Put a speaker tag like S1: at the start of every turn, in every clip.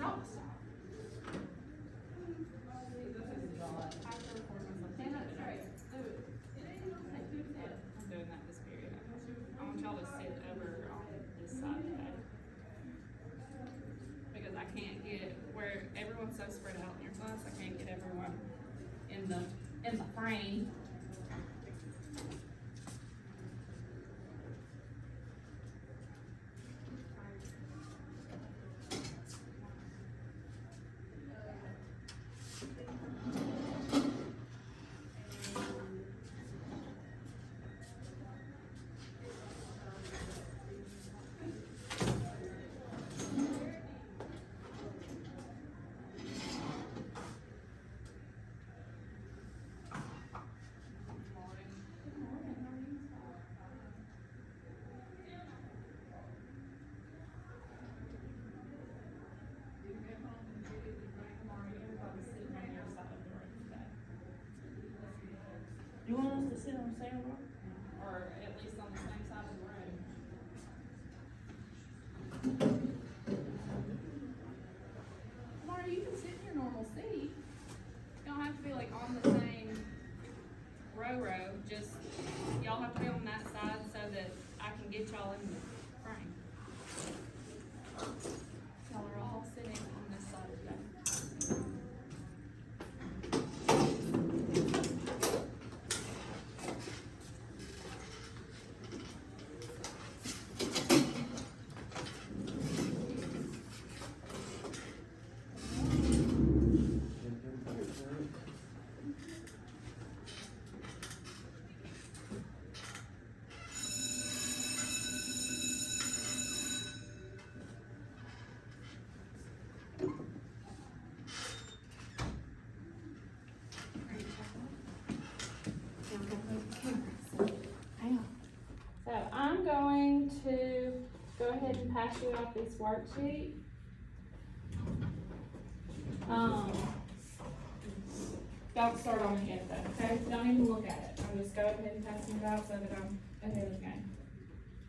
S1: cost. I'm doing that this period. I want y'all to sit over on this side today. Because I can't get, where everyone's so spread out in your class, I can't get everyone in the frame.
S2: You want us to sit on the same row?
S1: Or at least on the same side of the room. Laura, you can sit in your normal seat. You don't have to be like on the same row, just, y'all have to be on that side so that I can get y'all in the frame. Y'all are all sitting on this side today. So I'm going to go ahead and pass you out this worksheet. Don't start on the end though, okay? Don't even look at it. I'll just go ahead and pass it out so that I'm ahead of the game.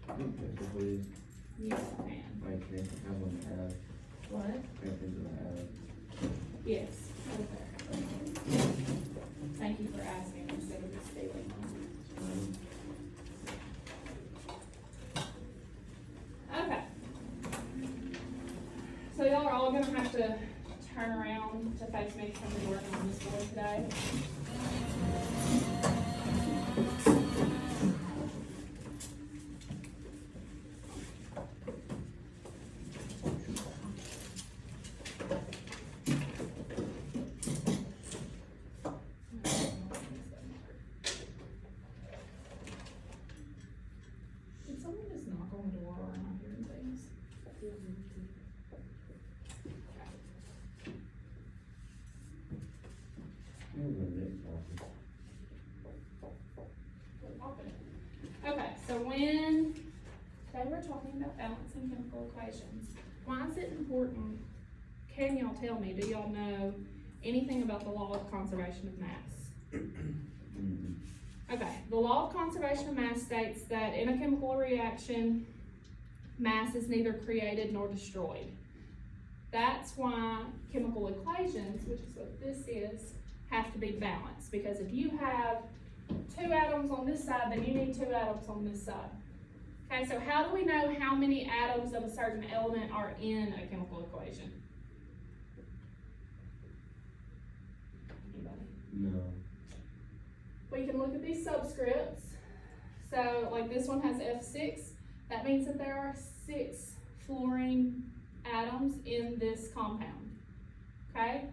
S3: Okay, please.
S1: Yes, ma'am.
S3: Thank you. I'm gonna add.
S1: What?
S3: Thank you to add.
S1: Yes, right there. Thank you for asking instead of just stealing. Okay. So y'all are all gonna have to turn around to face me because I'm gonna be working on this board today. Did someone just knock on the door or am I hearing things? Okay, so when today we're talking about balancing chemical equations, why is it important? Can y'all tell me, do y'all know anything about the law of conservation of mass? Okay, the law of conservation of mass states that in a chemical reaction, mass is neither created nor destroyed. That's why chemical equations, which is what this is, have to be balanced, because if you have 2 atoms on this side, then you need 2 atoms on this side. Okay, so how do we know how many atoms of a certain element are in a chemical equation? Anybody?
S3: No.
S1: We can look at these subscripts. So like this one has F6. That means that there are 6 fluorine atoms in this compound. Okay?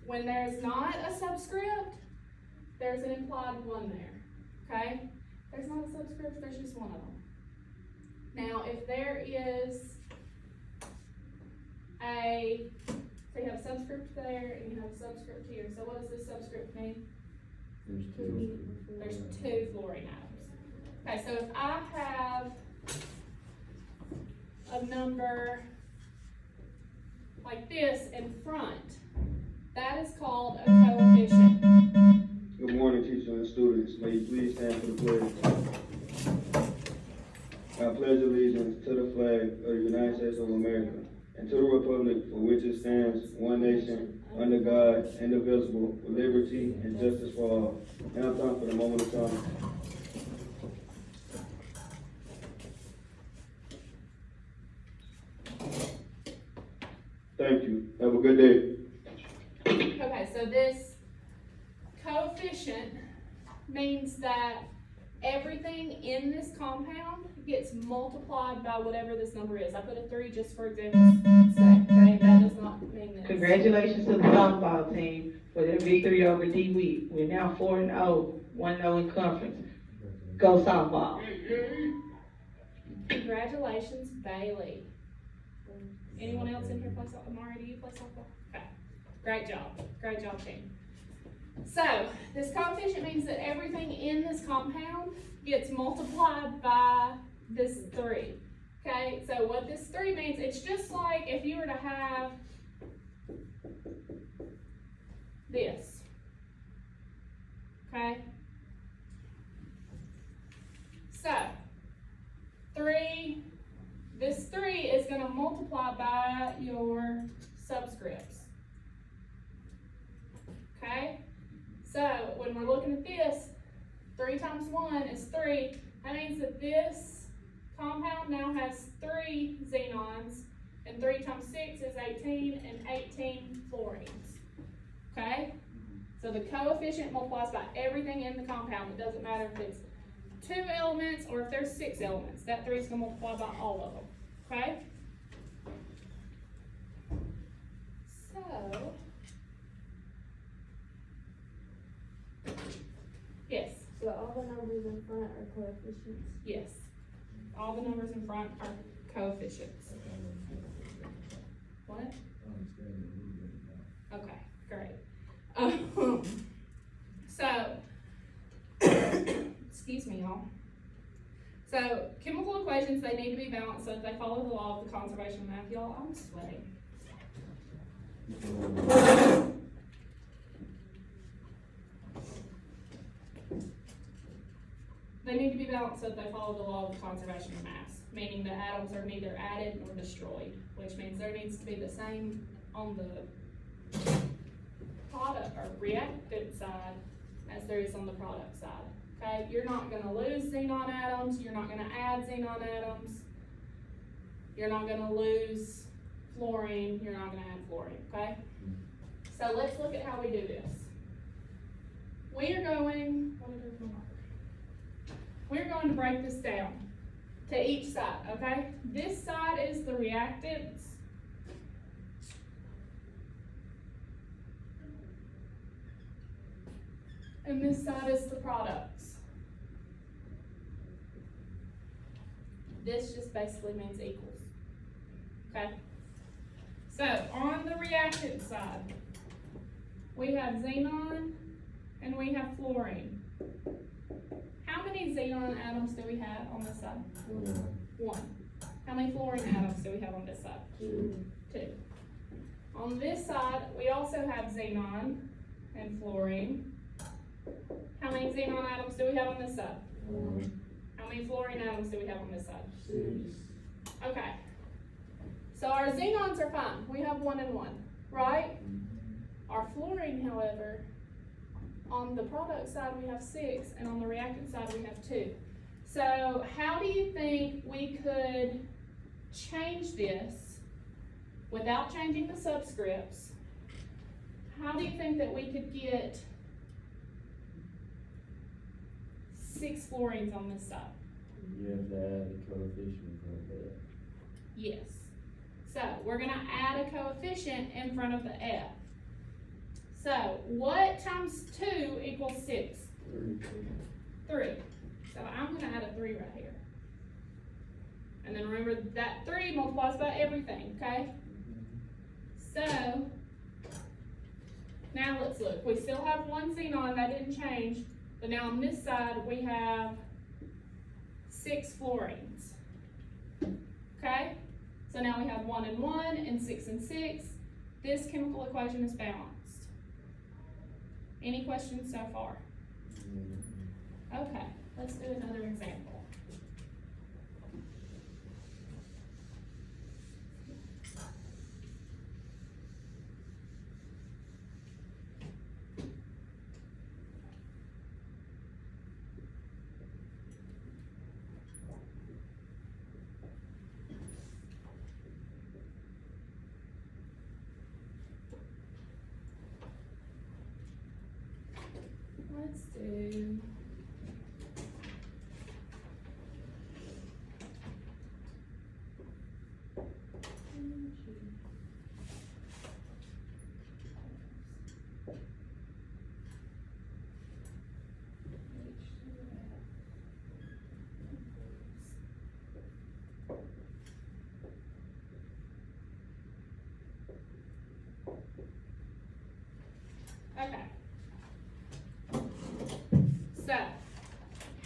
S1: When there's not a subscript, there's an implied 1 there. Okay? There's not a subscript, there's just one of them. Now, if there is so you have a subscript there and you have a subscript here. So what does this subscript mean?
S3: There's
S1: 2 fluorine atoms. Okay, so if I have a number like this in front, that is called a coefficient.
S4: Good morning, teachers and students. May you please stand for the pledge. I pledge allegiance to the flag of the United States of America and to the republic for which it stands, one nation, under God, indivisible, with liberty and justice for all. Now time for the moment of silence. Thank you. Have a good day.
S1: Okay, so this coefficient means that everything in this compound gets multiplied by whatever this number is. I put a 3 just for example's sake, okay? That does not mean this.
S2: Congratulations to the softball team for their victory over D-Week. We're now 4-0, 1-0 in conference. Go softball.
S1: Congratulations, Bailey. Anyone else in here play softball? Amari, do you play softball? Okay, great job team. So, this coefficient means that everything in this compound gets multiplied by this 3. Okay, so what this 3 means, it's just like if you were to have this. Okay? So, this 3 is going to multiply by your subscripts. Okay? So, when we're looking at this, 3 times 1 is 3. That means that this compound now has 3 xenons, and 3 times 6 is 18, and 18 fluorines. Okay? So the coefficient multiplies by everything in the compound. It doesn't matter if it's 2 elements or if there's 6 elements. That 3 is going to multiply by all of them. Okay? So, yes.
S5: So all the numbers in front are coefficients?
S1: Yes. All the numbers in front are coefficients. What? Okay, great. So, excuse me, y'all. So, chemical equations, they need to be balanced so that they follow the law of the conservation of math. Y'all, I'm sweating. They need to be balanced so that they follow the law of the conservation of mass, meaning the atoms are neither added nor destroyed, which means there needs to be the same on the product or reactant side as there is on the product side. Okay, you're not going to lose xenon atoms, you're not going to add xenon atoms, you're not going to lose fluorine, you're not going to add fluorine, okay? So let's look at how we do this. We're going to break this down to each side, okay? This side is the reactants. And this side is the products. This just basically means equals, okay? So, on the reactant side, we have xenon and we have fluorine. How many xenon atoms do we have on this side? 1. How many fluorine atoms do we have on this side? 2. On this side, we also have xenon and fluorine. How many xenon atoms do we have on this side?
S3: 1.
S1: How many fluorine atoms do we have on this side?
S3: 6.
S1: Okay. So our xenons are fine. We have 1 and 1, right? Our fluorine, however, on the product side we have 6, and on the reactant side we have 2. So how do you think we could change this without changing the subscripts? How do you think that we could get 6 fluorines on this side?
S3: You have to add the coefficient for that.
S1: Yes. So we're going to add a coefficient in front of the F. So what times 2 equals 6? 3. So I'm going to add a 3 right here. And then remember that 3 multiplies by everything, okay? So now let's look. We still have 1 xenon, that didn't change. But now on this side we have 6 fluorines. Okay? So now we have 1 and 1 and 6 and 6. This chemical equation is balanced. Any questions so far? Okay, let's do another example. do. Okay. So,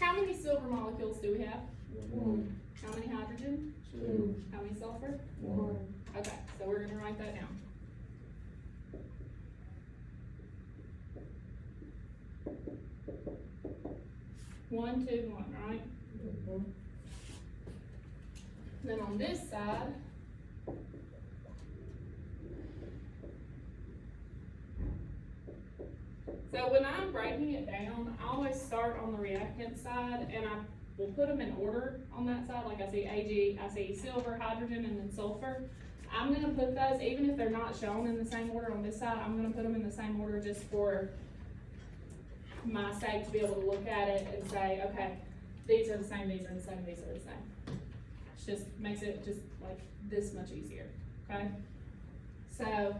S1: how many silver molecules do we have?
S5: One.
S1: How many hydrogen?
S5: Two.
S1: How many sulfur?
S5: One.
S1: Okay, so we're gonna write that down. One, two, one, right? Then on this side, so when I'm breaking it down, I always start on the reactant side and I will put them in order on that side. Like I see Ag, I see silver, hydrogen, and then sulfur. I'm gonna put those, even if they're not shown in the same order on this side, I'm gonna put them in the same order just for my sake to be able to look at it and say, okay, these are the same, these are the same, these are the same. It just makes it just like this much easier, okay? So,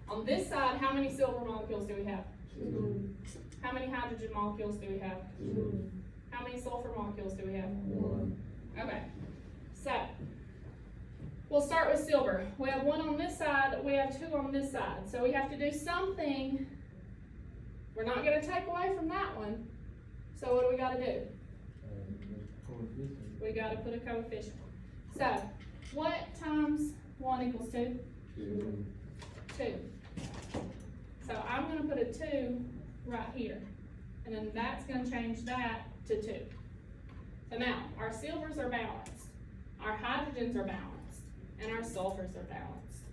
S1: on this side, how many silver molecules do we have?
S5: Two.
S1: How many hydrogen molecules do we have?
S5: Two.
S1: How many sulfur molecules do we have?
S5: One.
S1: Okay, so, we'll start with silver. We have one on this side, we have two on this side. So we have to do something. We're not gonna take away from that one. So what do we gotta do? We gotta put a coefficient. So, what times 1 equals 2? 2. So I'm gonna put a 2 right here. And then that's gonna change that to 2. So now, our silvers are balanced, our hydrogens are balanced, and our sulfurs are balanced.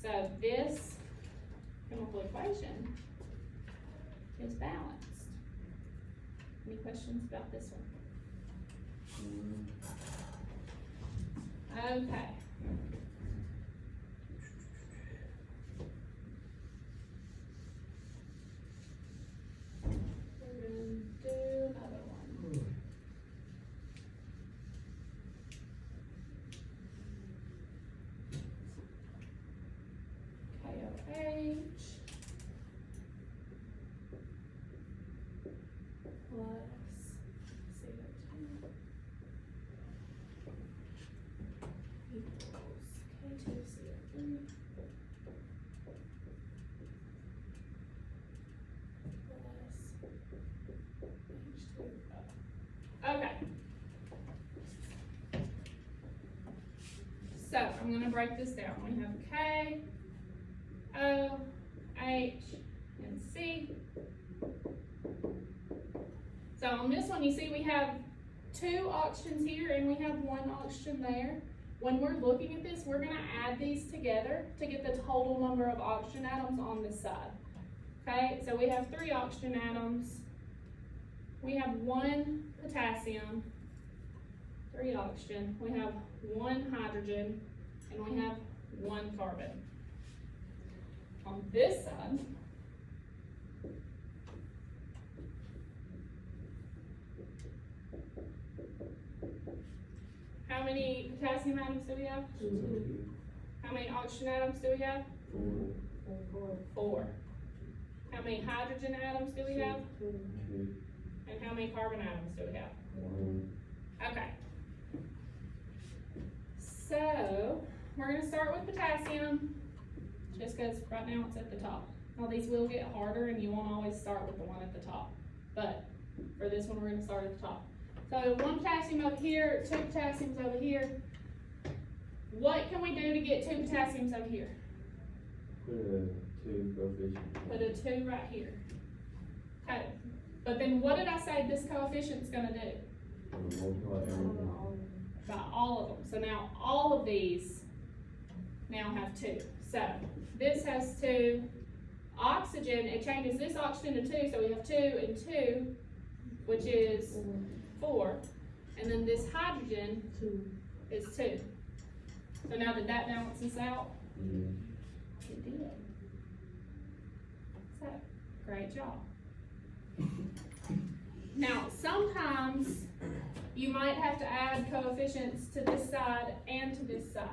S1: So this chemical equation is balanced. Any questions about this one? Okay. We're gonna do another one. KOH plus CO2 equals K2CO3 plus H2O. Okay. So I'm gonna break this down. We have K, O, H, and C. So on this one, you see we have 2 oxygens here and we have 1 oxygen there. When we're looking at this, we're gonna add these together to get the total number of oxygen atoms on this side. Okay, so we have 3 oxygen atoms. We have 1 potassium, 3 oxygen. We have 1 hydrogen, and we have 1 carbon. On this side, how many potassium atoms do we have?
S5: 2.
S1: How many oxygen atoms do we have?
S5: 4.
S1: 4. How many hydrogen atoms do we have?
S5: 2.
S1: And how many carbon atoms do we have?
S5: 1.
S1: Okay. So, we're gonna start with potassium, just because right now it's at the top. Now these will get harder and you won't always start with the one at the top. But, for this one, we're gonna start at the top. So 1 potassium over here, 2 potassiums over here. What can we do to get 2 potassiums over here?
S3: Put a 2 coefficient.
S1: Put a 2 right here. Okay, but then what did I say this coefficient's gonna do?
S3: Multiply everything.
S1: By all of them. So now all of these now have 2. So this has 2. Oxygen, it changes this oxygen to 2, so we have 2 and 2, which is 4. And then this hydrogen
S5: 2.
S1: is 2. So now did that balance this out?
S3: Yeah.
S1: It did. So, great job. Now, sometimes you might have to add coefficients to this side and to this side.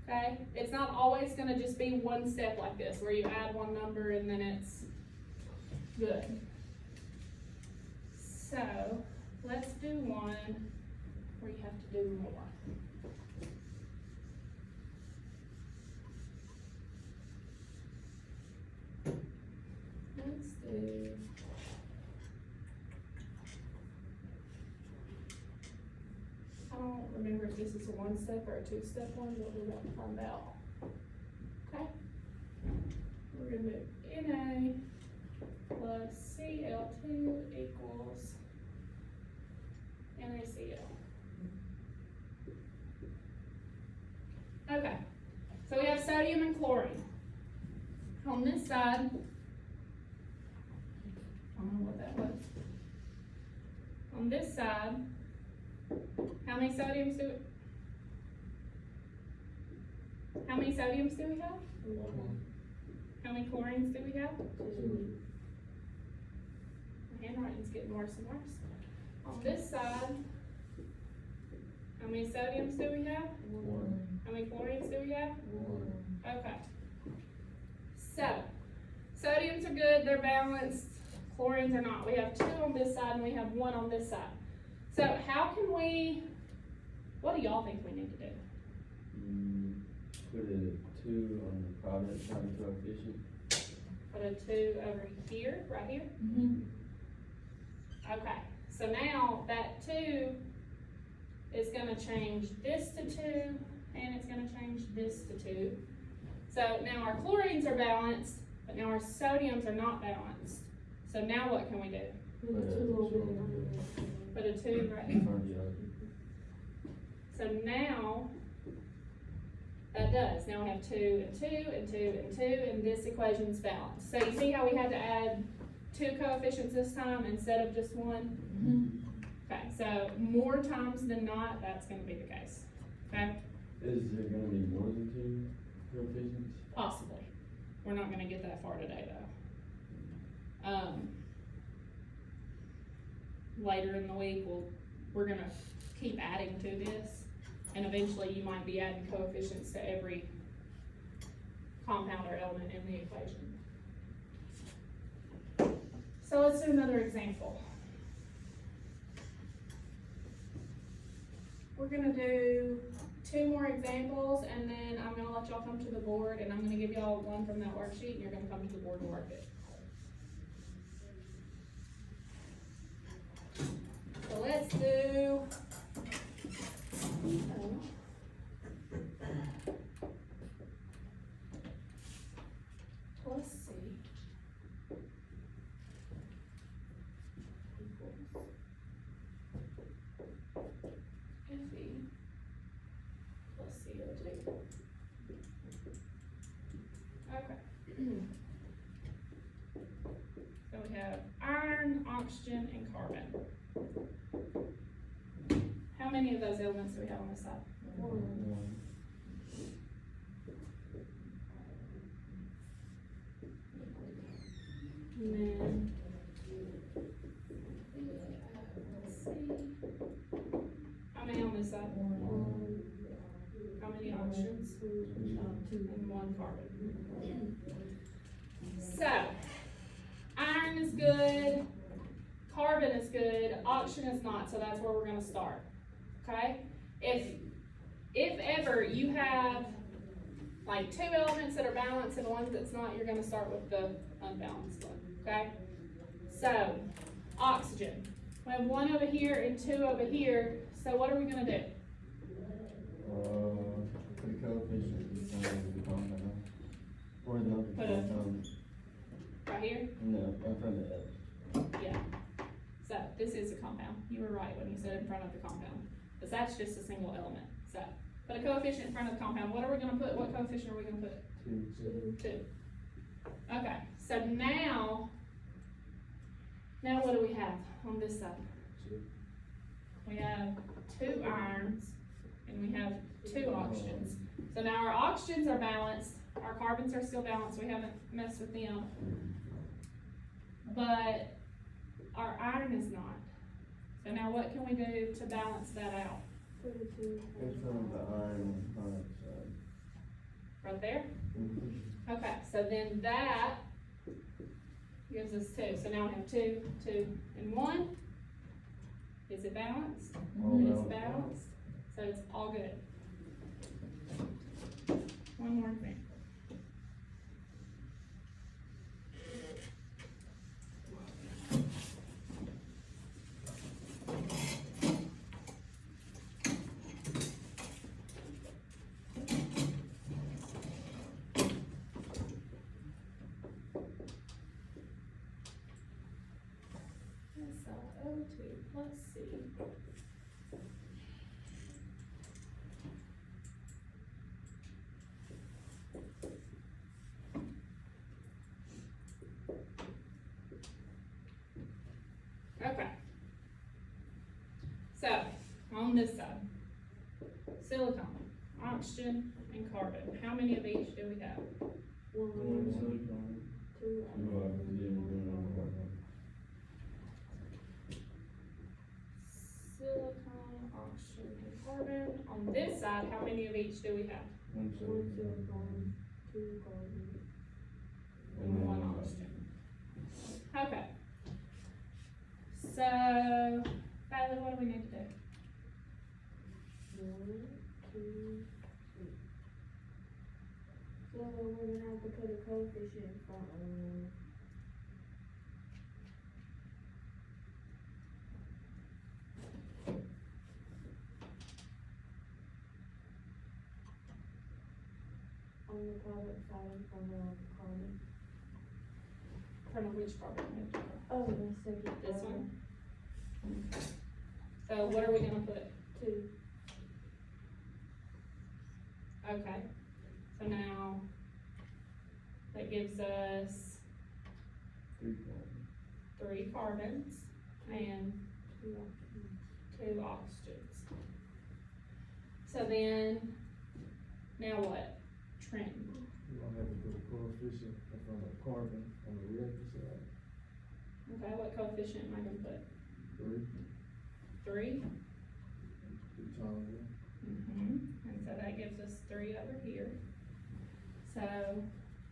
S1: Okay? It's not always gonna just be one step like this, where you add one number and then it's good. So, let's do one where you have to do more. Let's do. I don't remember if this is a one-step or a two-step one, but we're about to find out. Okay? We're gonna do NA plus Cl2 equals NaCl. Okay, so we have sodium and chlorine. On this side, I don't know what that was. On this side, how many sodiums do we have? How many chlorines do we have? My handwriting's getting worse and worse. On this side, how many sodiums do we have? How many chlorines do we have? Okay. So, sodiums are good, they're balanced, chlorines are not. We have 2 on this side and we have 1 on this side. So how can we, what do y'all think we need to do?
S3: Put a 2 on the product side of coefficient.
S1: Put a 2 over here, right here? Okay, so now that 2 is gonna change this to 2, and it's gonna change this to 2. So now our chlorines are balanced, but now our sodiums are not balanced. So now what can we do? Put a 2 right here. So now, that does. Now we have 2 and 2 and 2 and 2, and this equation's balanced. So you see how we had to add 2 coefficients this time instead of just 1? Okay, so more times than not, that's gonna be the case, okay?
S3: Is there gonna be more than 2 coefficients?
S1: Possibly. We're not gonna get that far today, though. Later in the week, we're gonna keep adding to this, and eventually you might be adding coefficients to every compound or element in the equation. So let's do another example. We're gonna do 2 more examples, and then I'm gonna let y'all come to the board, and I'm gonna give y'all one from that worksheet, and you're gonna come to the board and work it. So let's do, let's see. Fe plus CO2. Okay. So we have iron, oxygen, and carbon. How many of those elements do we have on this side?
S3: 1.
S1: And then, let's see. How many on this side? How many oxygens? And 1 carbon. So, iron is good, carbon is good, oxygen is not, so that's where we're gonna start, okay? If ever you have like 2 elements that are balanced and one that's not, you're gonna start with the unbalanced one, okay? So, oxygen. We have 1 over here and 2 over here, so what are we gonna do?
S3: Put a coefficient in front of the compound. Or the
S1: Put a-
S3: compound.
S1: Right here?
S3: No, in front of that.
S1: Yeah. So, this is a compound. You were right when you said in front of the compound, because that's just a single element. So, put a coefficient in front of the compound. What are we gonna put? What coefficient are we gonna put?
S3: 2.
S1: 2. Okay, so now what do we have on this side? We have 2 irons and we have 2 oxygens. So now our oxygens are balanced, our carbons are still balanced, we haven't messed with them. But our iron is not. So now what can we do to balance that out?
S5: Put it to.
S3: It's from the iron on the hot side.
S1: Right there?
S3: Mm-hmm.
S1: Okay, so then that gives us 2. So now we have 2, 2, and 1. Is it balanced?
S3: All
S1: It's
S3: balanced.
S1: balanced, so it's all good. One more thing. SiO2 plus C. Okay. So, on this side, silicon, oxygen, and carbon. How many of each do we have?
S3: One
S5: One,
S3: silicone.
S5: two,
S3: Two oxygen, one carbon.
S1: Silicon, oxygen, and carbon. On this side, how many of each do we have?
S3: One
S5: one
S3: silicone.
S5: silicone, two carbon.
S3: And then
S1: One
S3: one
S1: oxygen. Okay. So, Bailey, what do we need to do?
S5: 1, 2, 3. So we're gonna have to put a coefficient in front of. On the product side in front of carbon.
S1: From which carbon?
S5: Oh, the second.
S1: This
S5: carbon.
S1: one? So what are we gonna put?
S5: 2.
S1: Okay, so now that gives us
S3: 3 carbon.
S1: 3 carbons and
S5: 2 oxygen.
S1: 2 oxygens. So then, now what? Trim.
S3: You're gonna have to put a coefficient from the carbon on the reactor side.
S1: Okay, what coefficient am I gonna put?
S3: 3.
S1: 3?
S3: The top one.
S1: And so that gives us 3 over here. So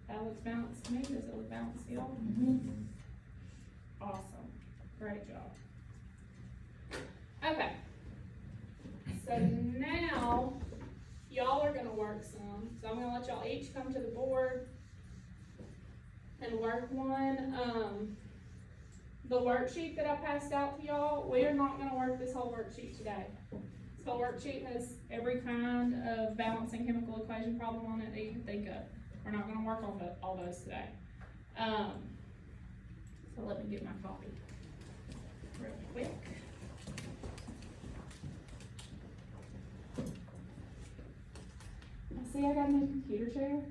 S1: that looks balanced to me. Does it look balanced to y'all? Awesome. Great job. Okay. So now y'all are gonna work some. So I'm gonna let y'all each come to the board and work one. The worksheet that I passed out to y'all, we are not gonna work this whole worksheet today. So worksheet has every kind of balancing chemical equation problem on it that you can think of. We're not gonna work on all those today. So let me get my copy real quick. I see I got a new computer chair.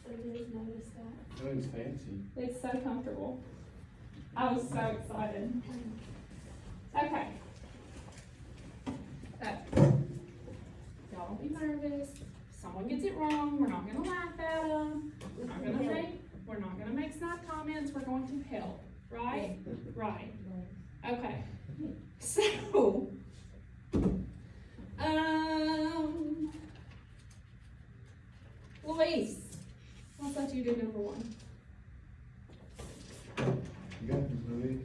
S1: So just notice that.
S3: That was fancy.
S1: It's so comfortable. I was so excited. Okay. So, y'all don't be nervous. If someone gets it wrong, we're not gonna laugh at them. We're not gonna make snide comments. We're going to help, right? Right. Okay. So, Louise, I'll let you do number 1.
S3: You got this, Louis?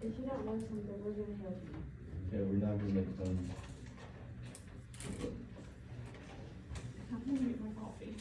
S5: If you don't know something, we're gonna help you.
S3: Yeah, we're not gonna make fun.
S1: I'm gonna get my coffee.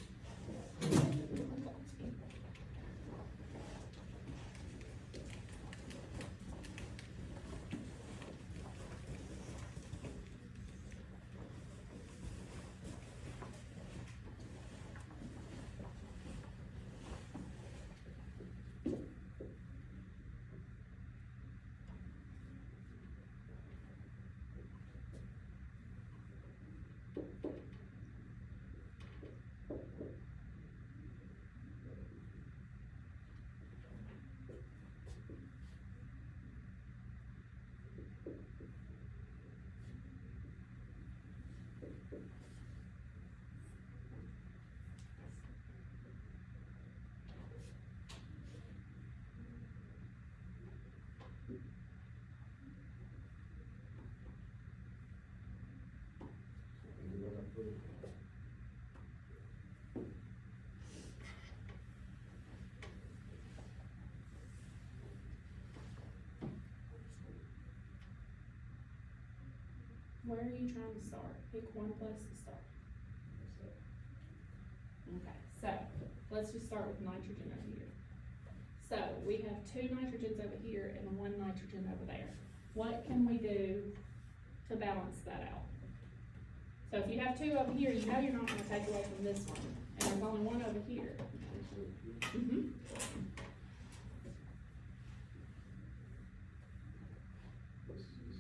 S1: Where are you trying to start? Pick one place to start. Okay, so let's just start with nitrogen over here. So we have 2 nitrogens over here and 1 nitrogen over there. What can we do to balance that out? So if you have 2 over here, you know you're not gonna take away from this one, and there's only 1 over here. Mm-hmm.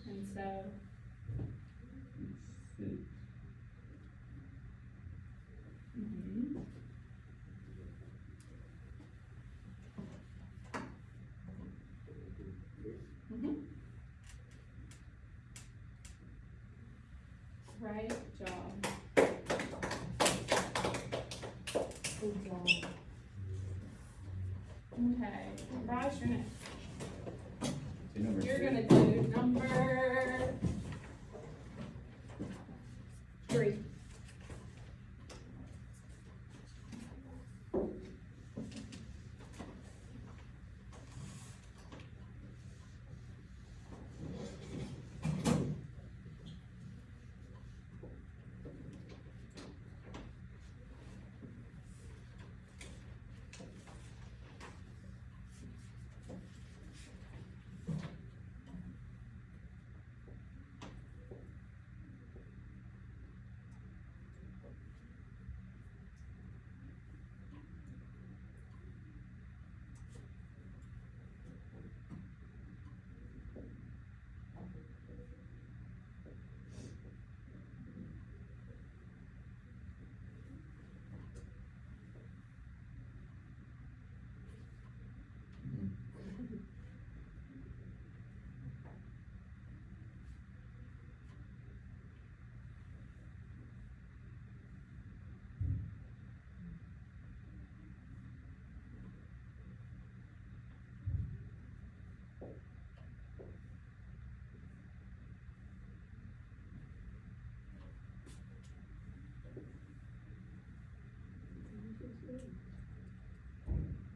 S1: And so, mm-hmm. Mm-hmm. Great job.
S5: Good job.
S1: Okay, Bryce, you're next.
S6: Number
S1: You're
S6: 3.
S1: gonna do number 3.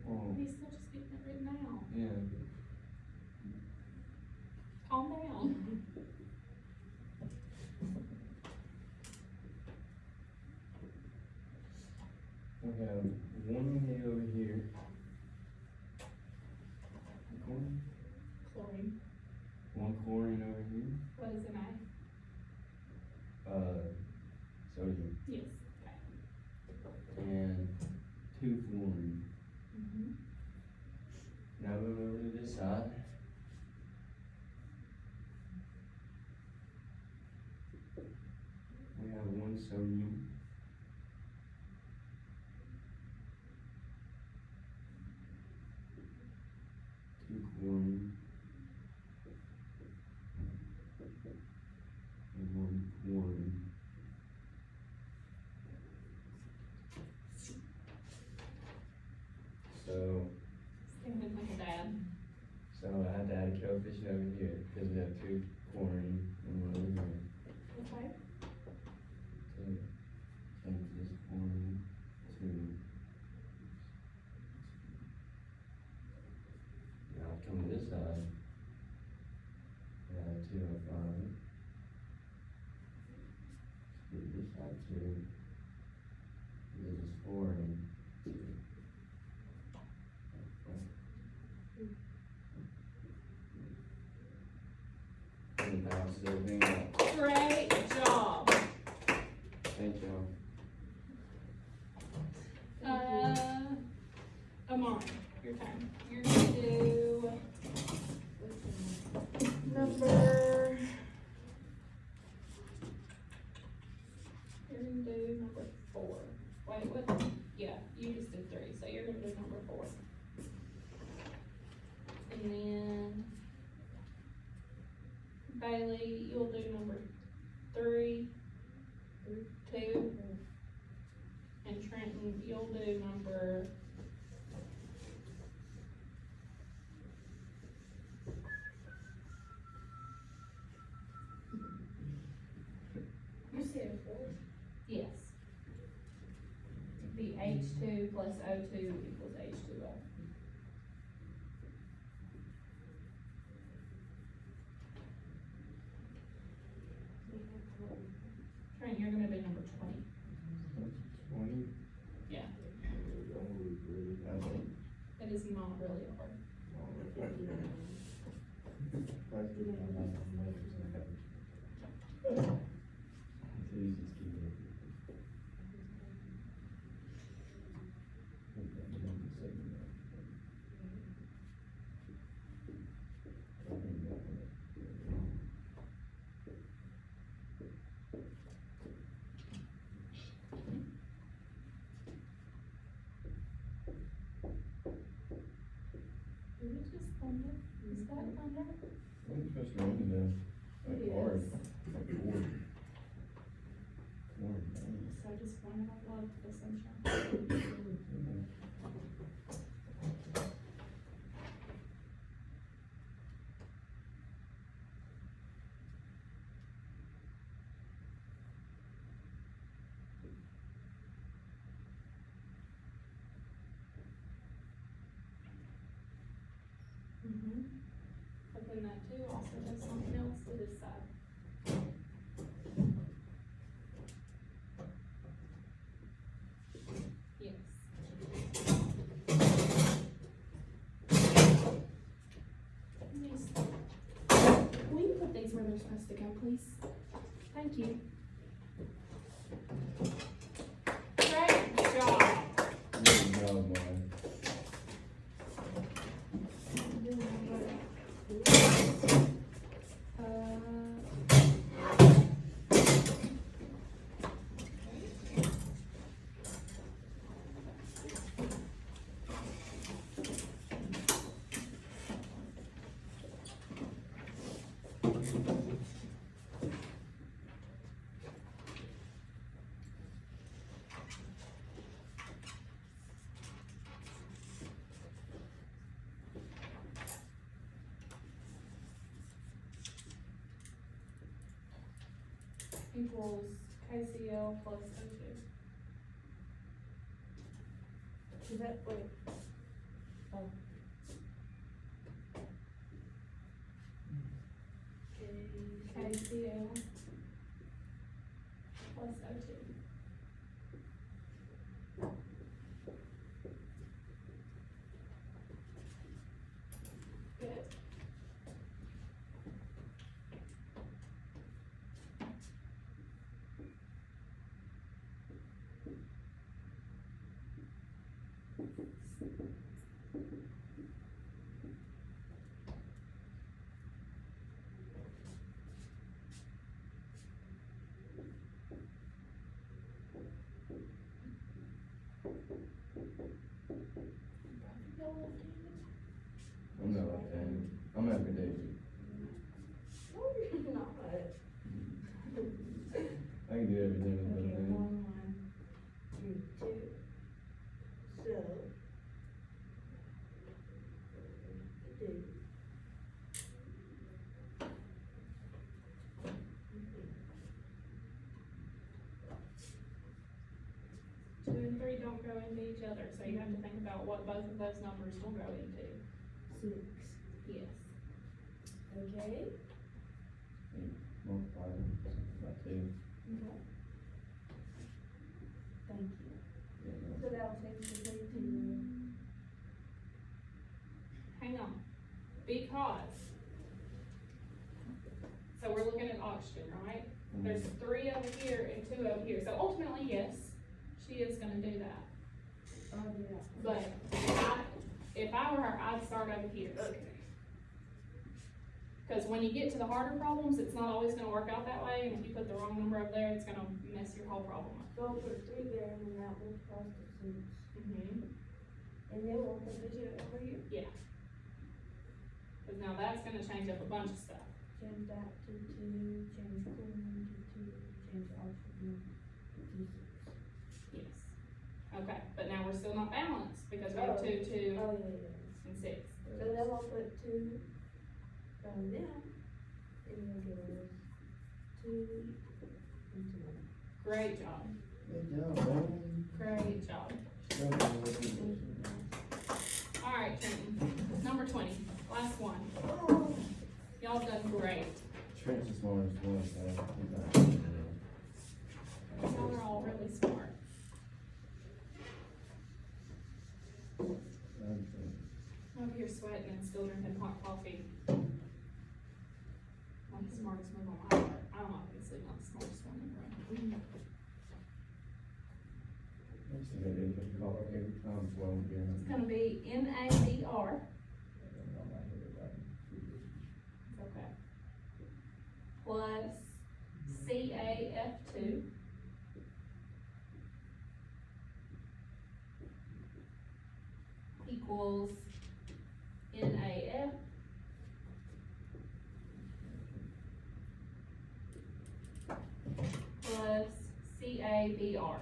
S6: Oh,
S1: He's still just getting it written out.
S6: yeah.
S1: Calm down.
S6: We have 1 over here. Chlorine?
S1: Chlorine.
S6: 1 chlorine over here.
S1: What is an
S6: Sodium.
S1: A? Yes. Okay.
S6: And 2 fluorine.
S1: Mm-hmm.
S6: Now move over to this side. We have 1 sodium. Two chlorine. And 1 chlorine. So,
S1: Standing like a dad.
S6: so I had to add a coefficient over here, because we have 2 chlorine and 1 over here.
S1: Okay.
S6: So, take this chlorine to. Now I come to this side. Add 205. Do this side too. This is 4 and 2. And it balances everything out.
S1: Great job.
S6: Thank y'all.
S1: Amari, your time. You're gonna do number. You're gonna do number 4. Wait, what? Yeah, you just did 3, so you're gonna do number 4. And then Bailey, you'll do number 3, 2. And Trenton, you'll do number. You said 4. Yes. It'd be H2 plus O2 equals H2O. Trent, you're gonna be number 20.
S6: 20.
S1: Yeah.
S3: Don't look really.
S1: It is not really hard.
S3: That's good. I'm not gonna make it.
S6: So you just keep it.
S1: Did it just thunder? Is that thunder?
S6: It's supposed to rain today. Like
S1: It
S6: hard.
S1: is.
S6: Like hard. Hard, man.
S1: So I just wanted to love the sunshine. But then that too also does something else to this side. Yes. Will you put these where they're supposed to go, please? Thank you. Great job.
S6: Good job, man.
S1: Equals KCl plus O2.
S5: Is that, wait,
S1: KCl plus O2. Good.
S6: I'm not like that. I'm academic.
S5: no, you're not.
S6: I can do everything with
S5: Okay,
S6: that.
S5: 1, 2, 2. So. Do.
S1: Two and three don't go into each other, so you have to think about what both of those numbers will go into.
S5: 6.
S1: Yes.
S5: Okay.
S6: Multiply them by 2.
S5: Okay. Thank you.
S6: Yeah, no.
S5: So that will change the thing to.
S1: Hang on, because, so we're looking at oxygen, right? There's 3 over here and 2 over here, so ultimately, yes, she is gonna do that.
S5: Oh, yeah.
S1: But if I were her, I'd start over here.
S5: Okay.
S1: Cause when you get to the harder problems, it's not always gonna work out that way, and if you put the wrong number over there, it's gonna mess your whole problem up.
S5: So I'll put 3 there and then that will cross the 6.
S1: Mm-hmm.
S5: And then we'll put the 2 over here.
S1: Yeah. Cause now that's gonna change up a bunch of stuff.
S5: Change that to 2, change chlorine to 2, change oxygen to 6.
S1: Yes. Okay, but now we're still not balanced, because we have
S5: Oh.
S1: 2, 2,
S5: Oh, yeah.
S1: and 6.
S5: So then we'll put 2 from them, and then give us 2 and 2.
S1: Great job,
S3: Good job, man.
S1: great job. Alright, Trenton, number 20, last one. Y'all done great.
S6: Trent's the smartest one, so.
S1: Y'all are all really smart. Over here sweating and still drinking hot coffee. Not the smartest move on my part. I'm obviously not the smartest one in the room.
S6: I'm still gonna do the call every time, so I'm
S1: It's
S6: getting.
S1: gonna be NADR. Okay. Plus CAF2. Equals NAF. Plus CABR.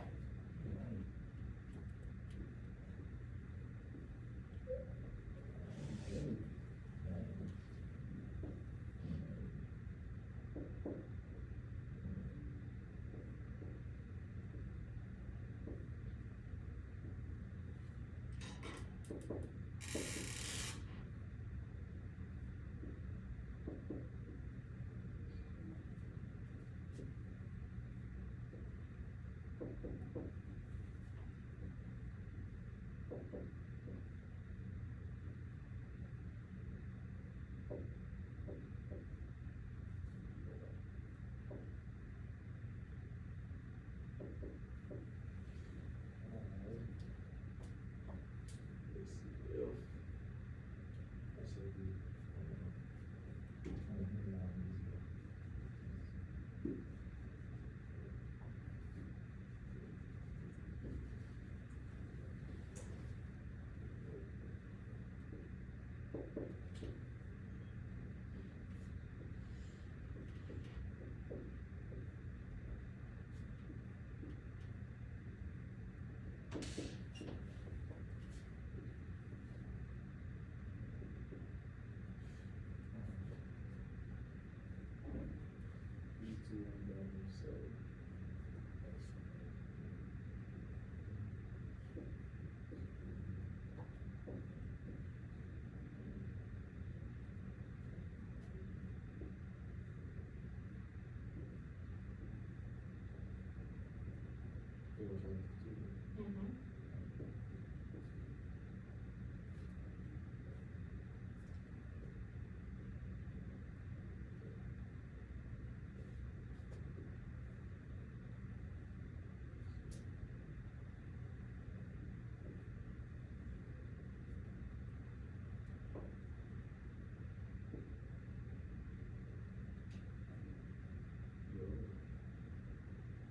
S1: Mhm.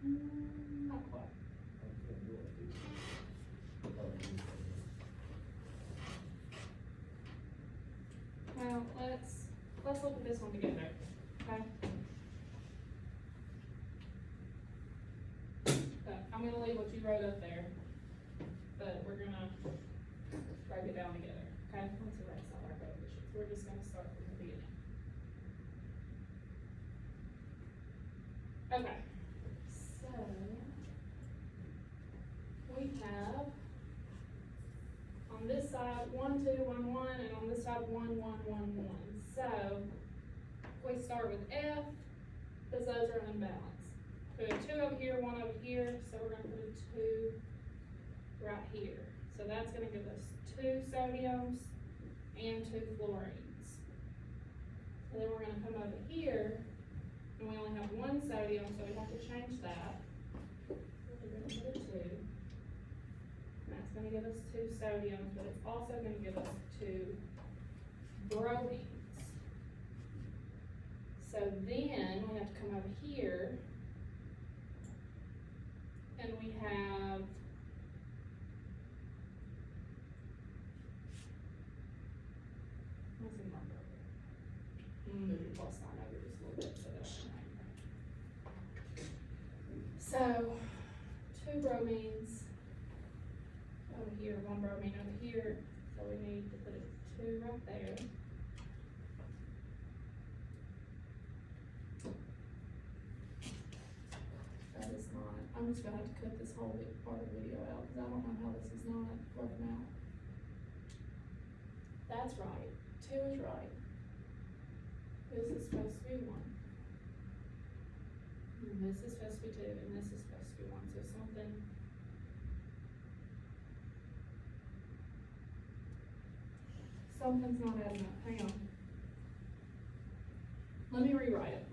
S1: Not quite. Well, let's look at this one together, okay? So, I'm gonna leave what you wrote up there, but we're gonna break it down together, okay? Let's erase all our coefficients, we're just gonna start from the beginning. Okay, so, we have, on this side, 1, 2, 1, 1, and on this side, 1, 1, 1, 1. So, if we start with F, because those are unbalanced. We have 2 over here, 1 over here, so we're gonna put a 2 right here. So that's gonna give us 2 sodiums and 2 fluorines. So then we're gonna come over here, and we only have 1 sodium, so we have to change that. So we're gonna put a 2. That's gonna give us 2 sodiums, but it's also gonna give us 2 bromines. So then we have to come over here, and we have what's in marker? Move your plus sign over just a little bit so that's right. So 2 bromines over here, 1 bromine over here, so we need to put a 2 right there. That is not I'm just gonna have to cut this whole part of the video out, cause I don't know how this is not working out. That's right, 2 is right. This is supposed to be 1. And this is supposed to be 2, and this is supposed to be 1, so something's not adding up, hang on. Let me rewrite it.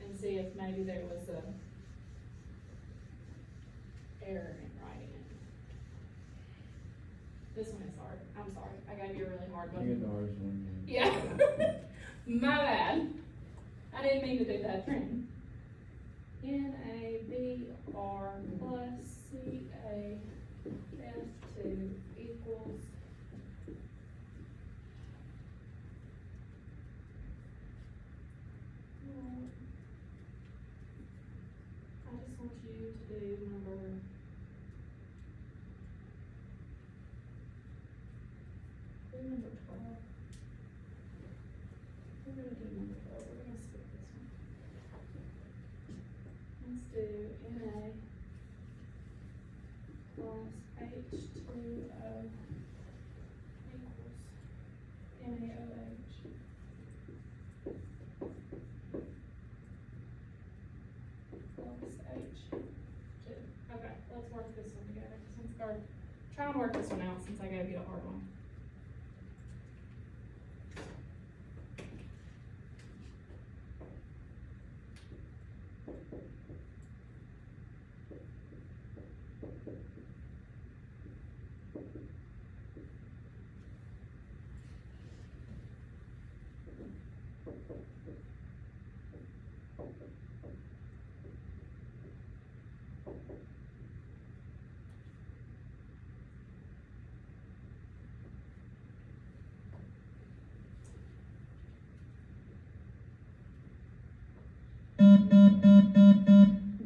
S1: And see if maybe there was a error in writing it. This one is hard, I'm sorry, I gave you a really hard one.
S6: You get the hardest one.
S1: Yeah, my bad. I didn't mean to do that, Trenton. NABR plus CAF2 equals I just want you to do number number 12. We're gonna do number 12, we're gonna skip this one. Let's do NA plus H2O equals NaOH. Plus H2. Okay, let's work this one together, or try and work this one out since I gave you a hard one.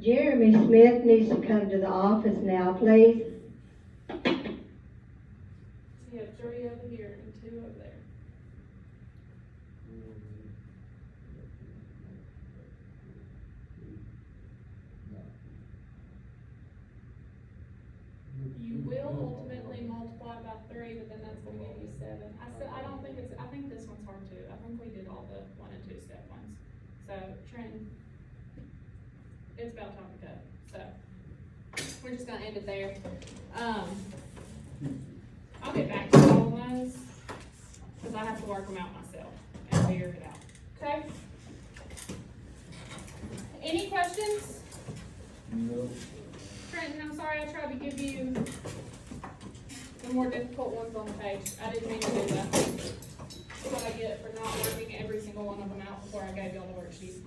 S7: Jeremy Smith needs to come to the office now, please.
S1: So you have 3 over here and 2 over there. You will ultimately multiply by 3, but then that's gonna give you 7. I think this one's hard too. I think we did all the 1 and 2 step ones. So Trenton, it's about time to go. So we're just gonna end it there. I'll get back to all of those, cause I have to work them out myself and figure it out. Okay? Any questions?
S3: No.
S1: Trenton, I'm sorry, I tried to give you the more difficult ones on the page. I didn't mean to do that. That's what I get for not working every single one of them out before I gave y'all the worksheet.